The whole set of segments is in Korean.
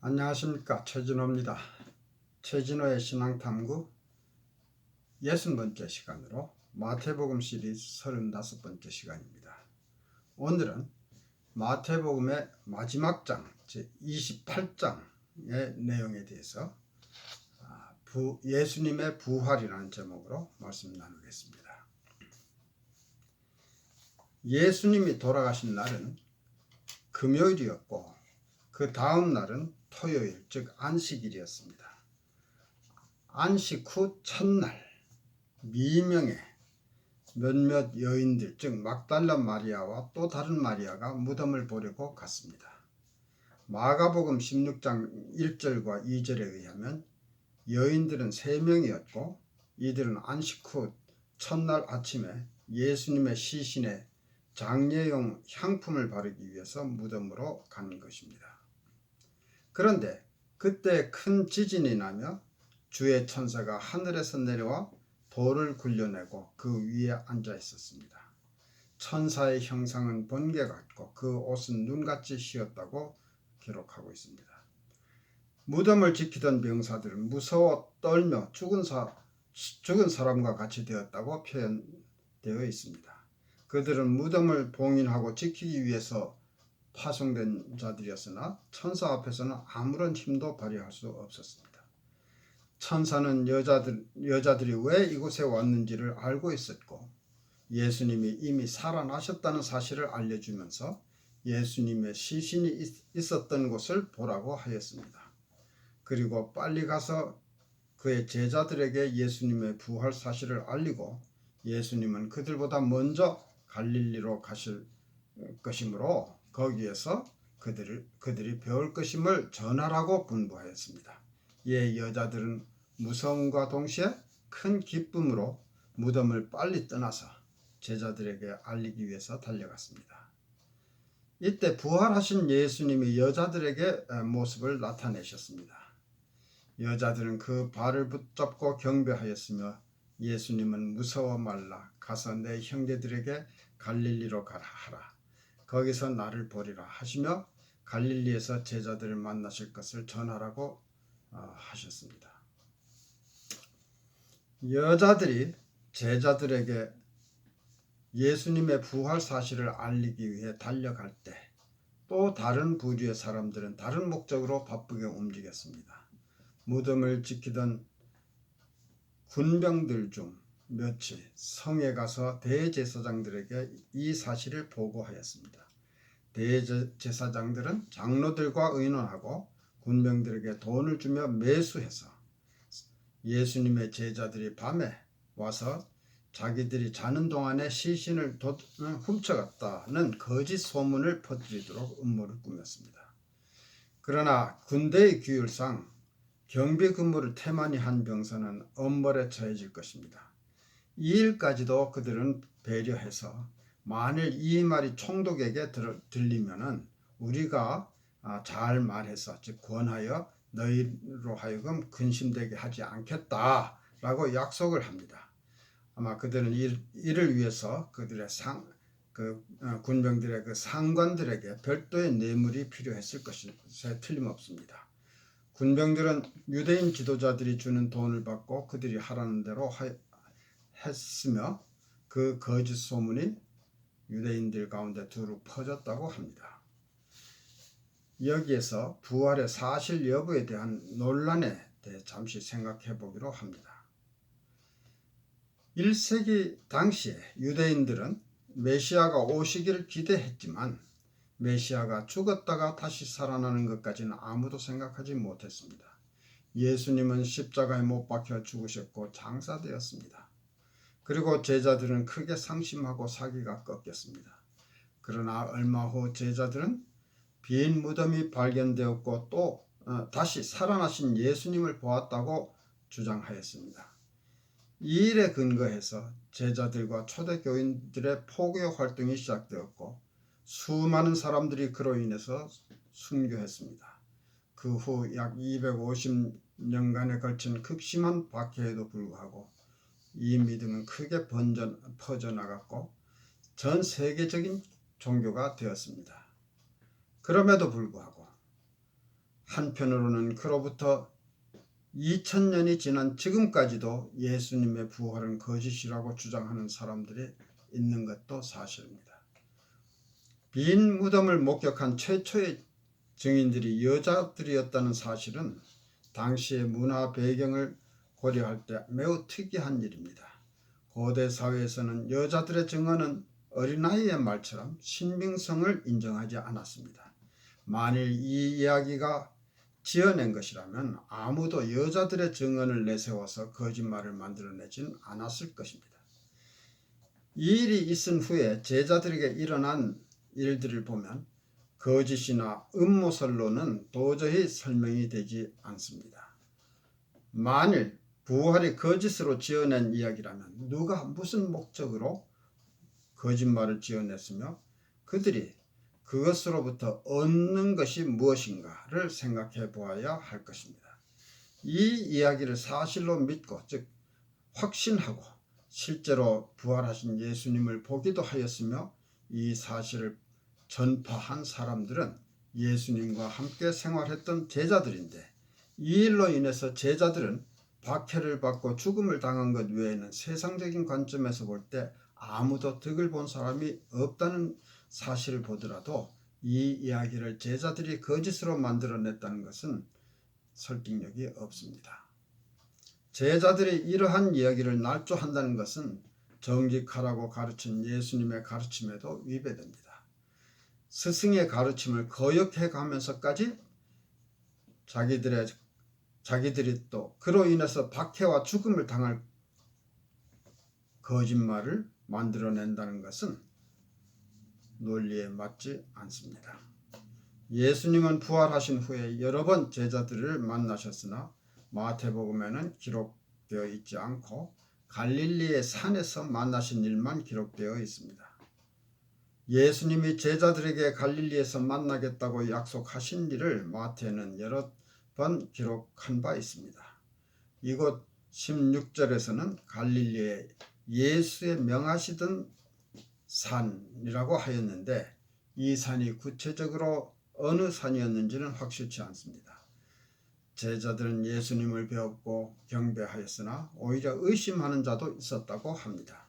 안녕하십니까, 최진호입니다. 최진호의 신앙탐구 60번째 시간으로 마태복음 시리즈 35번째 시간입니다. 오늘은 마태복음의 마지막 장 제28장의 내용에 대해서 예수님의 부활이라는 제목으로 말씀 나누겠습니다. 예수님이 돌아가신 날은 금요일이었고 그 다음 날은 토요일, 즉 안식일이었습니다. 안식 후 첫날 미명에 몇몇 여인들, 즉 막달라 마리아와 또 다른 마리아가 무덤을 보려고 갔습니다. 마가복음 16장 1절과 2절에 의하면 여인들은 3명이었고 이들은 안식 후 첫날 아침에 예수님의 시신에 장례용 향품을 바르기 위해서 무덤으로 간 것입니다. 그런데 그때 큰 지진이 나며 주의 천사가 하늘에서 내려와 돌을 굴려내고 그 위에 앉아 있었습니다. 천사의 형상은 번개 같고 그 옷은 눈같이 휘었다고 기록하고 있습니다. 무덤을 지키던 병사들은 무서워 떨며 죽은 사람과 같이 되었다고 표현되어 있습니다. 그들은 무덤을 봉인하고 지키기 위해서 파송된 자들이었으나 천사 앞에서는 아무런 힘도 발휘할 수 없었습니다. 천사는 여자들이 왜 이곳에 왔는지를 알고 있었고 예수님이 이미 살아나셨다는 사실을 알려주면서 예수님의 시신이 있었던 곳을 보라고 하였습니다. 그리고 빨리 가서 그의 제자들에게 예수님의 부활 사실을 알리고 예수님은 그들보다 먼저 갈릴리로 가실 것이므로 거기에서 그들이 배울 것임을 전하라고 분부하였습니다. 이에 여자들은 무서움과 동시에 큰 기쁨으로 무덤을 빨리 떠나서 제자들에게 알리기 위해서 달려갔습니다. 이때 부활하신 예수님이 여자들에게 모습을 나타내셨습니다. 여자들은 그 발을 붙잡고 경배하였으며 예수님은 무서워 말라, 가서 내 형제들에게 갈릴리로 가라 하라. 거기서 나를 보리라 하시며 갈릴리에서 제자들을 만나실 것을 전하라고 하셨습니다. 여자들이 제자들에게 예수님의 부활 사실을 알리기 위해 달려갈 때 또 다른 부류의 사람들은 다른 목적으로 바쁘게 움직였습니다. 무덤을 지키던 군병들 중 몇이 성에 가서 대제사장들에게 이 사실을 보고하였습니다. 대제사장들은 장로들과 의논하고 군병들에게 돈을 주며 매수해서 예수님의 제자들이 밤에 와서 자기들이 자는 동안에 시신을 훔쳐갔다는 거짓 소문을 퍼뜨리도록 음모를 꾸몄습니다. 그러나 군대의 규율상 경비 근무를 태만히 한 병사는 엄벌에 처해질 것입니다. 이 일까지도 그들은 배려해서 만일 이 말이 총독에게 들리면은 우리가 잘 말해서 즉 권하여 너희로 하여금 근심되게 하지 않겠다라고 약속을 합니다. 아마 그들은 이를 위해서 그들의 군병들의 그 상관들에게 별도의 뇌물이 필요했을 것에 틀림없습니다. 군병들은 유대인 지도자들이 주는 돈을 받고 그들이 하라는 대로 했으며 그 거짓 소문이 유대인들 가운데 두루 퍼졌다고 합니다. 여기에서 부활의 사실 여부에 대한 논란에 대해 잠시 생각해 보기로 합니다. 1세기 당시에 유대인들은 메시아가 오시기를 기대했지만 메시아가 죽었다가 다시 살아나는 것까지는 아무도 생각하지 못했습니다. 예수님은 십자가에 못 박혀 죽으셨고 장사되었습니다. 그리고 제자들은 크게 상심하고 사기가 꺾였습니다. 그러나 얼마 후 제자들은 빈 무덤이 발견되었고 또 다시 살아나신 예수님을 보았다고 주장하였습니다. 이 일에 근거해서 제자들과 초대교인들의 포교 활동이 시작되었고 수많은 사람들이 그로 인해서 순교했습니다. 그 후 약 250년간에 걸친 극심한 박해에도 불구하고 이 믿음은 크게 퍼져나갔고 전 세계적인 종교가 되었습니다. 그럼에도 불구하고 한편으로는 그로부터 2000년이 지난 지금까지도 예수님의 부활은 거짓이라고 주장하는 사람들이 있는 것도 사실입니다. 빈 무덤을 목격한 최초의 증인들이 여자들이었다는 사실은 당시의 문화 배경을 고려할 때 매우 특이한 일입니다. 고대 사회에서는 여자들의 증언은 어린아이의 말처럼 신빙성을 인정하지 않았습니다. 만일 이 이야기가 지어낸 것이라면 아무도 여자들의 증언을 내세워서 거짓말을 만들어내진 않았을 것입니다. 이 일이 있은 후에 제자들에게 일어난 일들을 보면 거짓이나 음모설로는 도저히 설명이 되지 않습니다. 만일 부활이 거짓으로 지어낸 이야기라면 누가 무슨 목적으로 거짓말을 지어냈으며 그들이 그것으로부터 얻는 것이 무엇인가를 생각해 보아야 할 것입니다. 이 이야기를 사실로 믿고 즉 확신하고 실제로 부활하신 예수님을 보기도 하였으며 이 사실을 전파한 사람들은 예수님과 함께 생활했던 제자들인데 이 일로 인해서 제자들은 박해를 받고 죽음을 당한 것 외에는 세상적인 관점에서 볼 때 아무도 덕을 본 사람이 없다는 사실을 보더라도 이 이야기를 제자들이 거짓으로 만들어냈다는 것은 설득력이 없습니다. 제자들이 이러한 이야기를 날조한다는 것은 정직하라고 가르친 예수님의 가르침에도 위배됩니다. 스승의 가르침을 거역해 가면서까지 자기들이 또 그로 인해서 박해와 죽음을 당할 거짓말을 만들어낸다는 것은 논리에 맞지 않습니다. 예수님은 부활하신 후에 여러 번 제자들을 만나셨으나 마태복음에는 기록되어 있지 않고 갈릴리의 산에서 만나신 일만 기록되어 있습니다. 예수님이 제자들에게 갈릴리에서 만나겠다고 약속하신 일을 마태는 여러 번 기록한 바 있습니다. 이곳 16절에서는 갈릴리에 예수의 명하시던 산이라고 하였는데 이 산이 구체적으로 어느 산이었는지는 확실치 않습니다. 제자들은 예수님을 배웠고 경배하였으나 오히려 의심하는 자도 있었다고 합니다.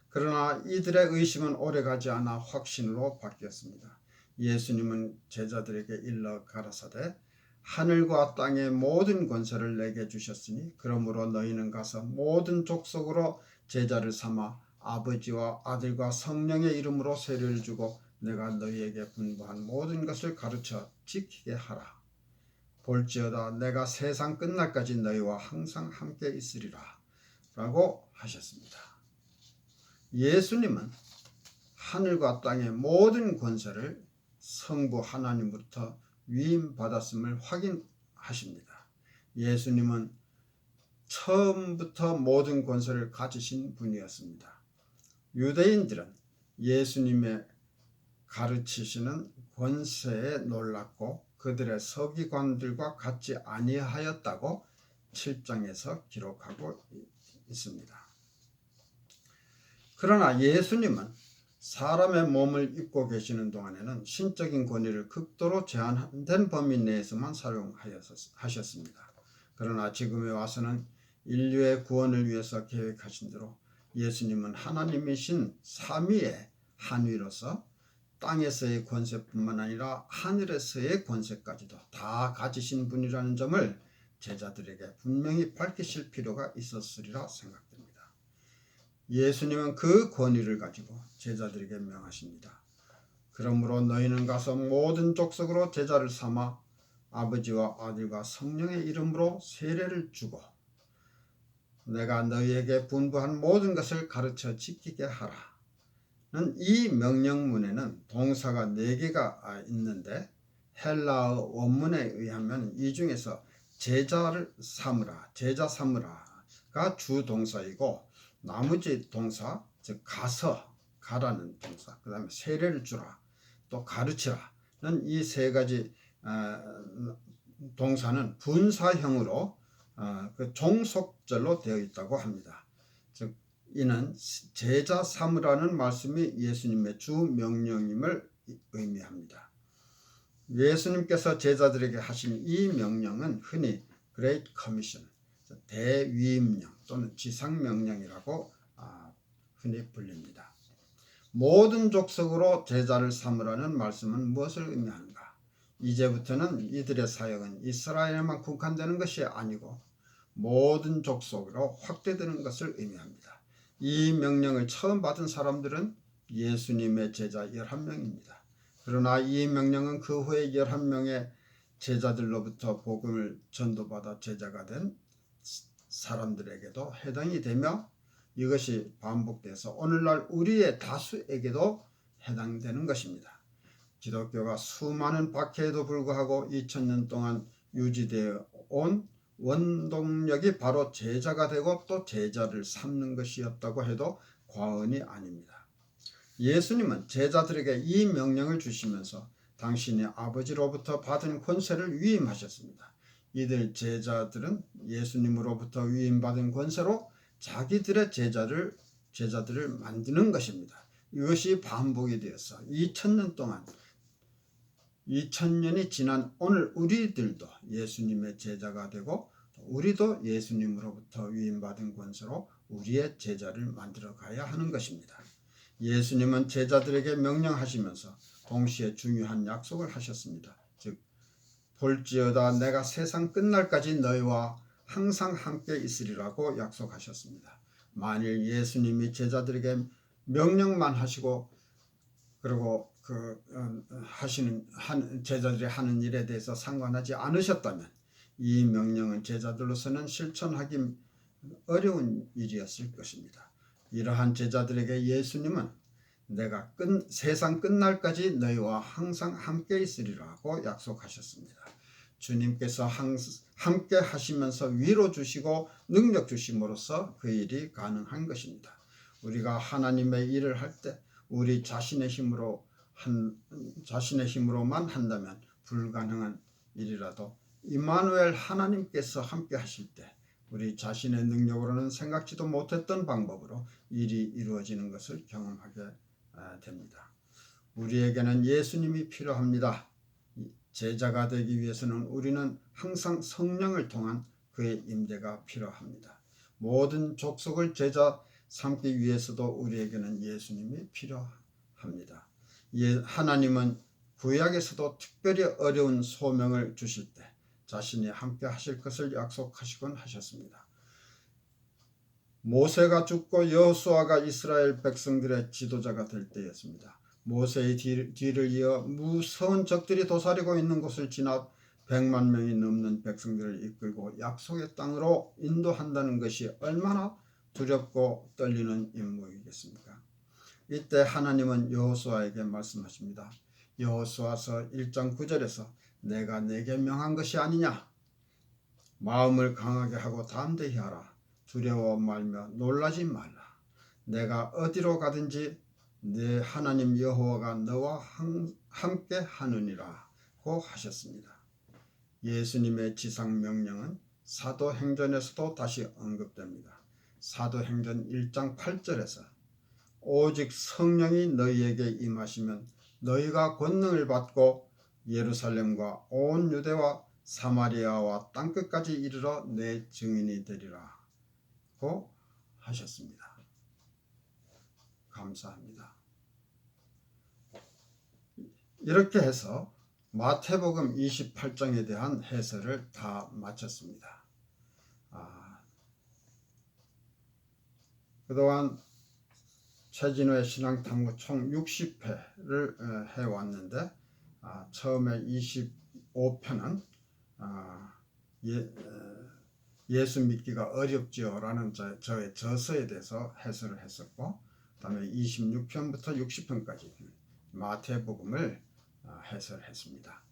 그러나 이들의 의심은 오래가지 않아 확신으로 바뀌었습니다. 예수님은 제자들에게 일러 가라사대 하늘과 땅의 모든 권세를 내게 주셨으니 그러므로 너희는 가서 모든 족속으로 제자를 삼아 아버지와 아들과 성령의 이름으로 세례를 주고 내가 너희에게 분부한 모든 것을 가르쳐 지키게 하라. 볼지어다 내가 세상 끝날까지 너희와 항상 함께 있으리라 라고 하셨습니다. 예수님은 하늘과 땅의 모든 권세를 성부 하나님으로부터 위임받았음을 확인하십니다. 예수님은 처음부터 모든 권세를 가지신 분이었습니다. 유대인들은 예수님의 가르치시는 권세에 놀랐고 그들의 서기관들과 같지 아니하였다고 7장에서 기록하고 있습니다. 그러나 예수님은 사람의 몸을 입고 계시는 동안에는 신적인 권위를 극도로 제한된 범위 내에서만 사용하셨습니다. 그러나 지금에 와서는 인류의 구원을 위해서 계획하신 대로 예수님은 하나님이신 삼위의 한 위로서 땅에서의 권세뿐만 아니라 하늘에서의 권세까지도 다 가지신 분이라는 점을 제자들에게 분명히 밝히실 필요가 있었으리라 생각됩니다. 예수님은 그 권위를 가지고 제자들에게 명하십니다. 그러므로 너희는 가서 모든 족속으로 제자를 삼아 아버지와 아들과 성령의 이름으로 세례를 주고 내가 너희에게 분부한 모든 것을 가르쳐 지키게 하라. 이 명령문에는 동사가 4개가 있는데 헬라어 원문에 의하면 이 중에서 제자를 삼으라, 제자 삼으라가 주 동사이고 나머지 동사, 즉 가서, 가라는 동사, 그 다음에 세례를 주라, 또 가르치라는 이 3가지 동사는 분사형으로 그 종속절로 되어 있다고 합니다. 즉 이는 제자 삼으라는 말씀이 예수님의 주 명령임을 의미합니다. 예수님께서 제자들에게 하신 이 명령은 흔히 Great Commission, 대위임령 또는 지상명령이라고 흔히 불립니다. 모든 족속으로 제자를 삼으라는 말씀은 무엇을 의미하는가? 이제부터는 이들의 사역은 이스라엘에만 국한되는 것이 아니고 모든 족속으로 확대되는 것을 의미합니다. 이 명령을 처음 받은 사람들은 예수님의 제자 11명입니다. 그러나 이 명령은 그 후에 11명의 제자들로부터 복음을 전도받아 제자가 된 사람들에게도 해당이 되며 이것이 반복돼서 오늘날 우리의 다수에게도 해당되는 것입니다. 기독교가 수많은 박해에도 불구하고 2000년 동안 유지되어 온 원동력이 바로 제자가 되고 또 제자를 삼는 것이었다고 해도 과언이 아닙니다. 예수님은 제자들에게 이 명령을 주시면서 당신의 아버지로부터 받은 권세를 위임하셨습니다. 이들 제자들은 예수님으로부터 위임받은 권세로 자기들의 제자들을 만드는 것입니다. 이것이 반복이 되어서 2000년 동안 2000년이 지난 오늘 우리들도 예수님의 제자가 되고 우리도 예수님으로부터 위임받은 권세로 우리의 제자를 만들어 가야 하는 것입니다. 예수님은 제자들에게 명령하시면서 동시에 중요한 약속을 하셨습니다. 즉 볼지어다 내가 세상 끝날까지 너희와 항상 함께 있으리라고 약속하셨습니다. 만일 예수님이 제자들에게 명령만 하시고 그리고 제자들이 하는 일에 대해서 상관하지 않으셨다면 이 명령은 제자들로서는 실천하기 어려운 일이었을 것입니다. 이러한 제자들에게 예수님은 내가 세상 끝날까지 너희와 항상 함께 있으리라고 약속하셨습니다. 주님께서 함께 하시면서 위로 주시고 능력 주심으로써 그 일이 가능한 것입니다. 우리가 하나님의 일을 할 때 우리 자신의 힘으로만 한다면 불가능한 일이라도 임마누엘 하나님께서 함께 하실 때 우리 자신의 능력으로는 생각지도 못했던 방법으로 일이 이루어지는 것을 경험하게 됩니다. 우리에게는 예수님이 필요합니다. 제자가 되기 위해서는 우리는 항상 성령을 통한 그의 임재가 필요합니다. 모든 족속을 제자 삼기 위해서도 우리에게는 예수님이 필요합니다. 하나님은 구약에서도 특별히 어려운 소명을 주실 때 자신이 함께 하실 것을 약속하시곤 하셨습니다. 모세가 죽고 여호수아가 이스라엘 백성들의 지도자가 될 때였습니다. 모세의 뒤를 이어 무서운 적들이 도사리고 있는 곳을 지나 100만 명이 넘는 백성들을 이끌고 약속의 땅으로 인도한다는 것이 얼마나 두렵고 떨리는 임무이겠습니까? 이때 하나님은 여호수아에게 말씀하십니다. 여호수아서 1장 9절에서 내가 내게 명한 것이 아니냐? 마음을 강하게 하고 담대히 하라. 두려워 말며 놀라지 말라. 내가 어디로 가든지 내 하나님 여호와가 너와 함께 하느니라고 하셨습니다. 예수님의 지상 명령은 사도행전에서도 다시 언급됩니다. 사도행전 1장 8절에서 오직 성령이 너희에게 임하시면 너희가 권능을 받고 예루살렘과 온 유대와 사마리아와 땅끝까지 이르러 내 증인이 되리라고 하셨습니다. 감사합니다. 이렇게 해서 마태복음 28장에 대한 해설을 다 마쳤습니다. 그동안 최진호의 신앙탐구 총 60회를 해왔는데 처음에 25편은 예수 믿기가 어렵지요 라는 저의 저서에 대해서 해설을 했었고 그 다음에 26편부터 60편까지 마태복음을 해설했습니다.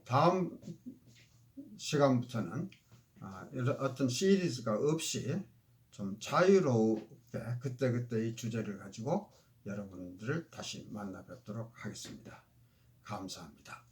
다음 시간부터는 어떤 시리즈가 없이 좀 자유롭게 그때그때 이 주제를 가지고 여러분들을 다시 만나 뵙도록 하겠습니다. 감사합니다.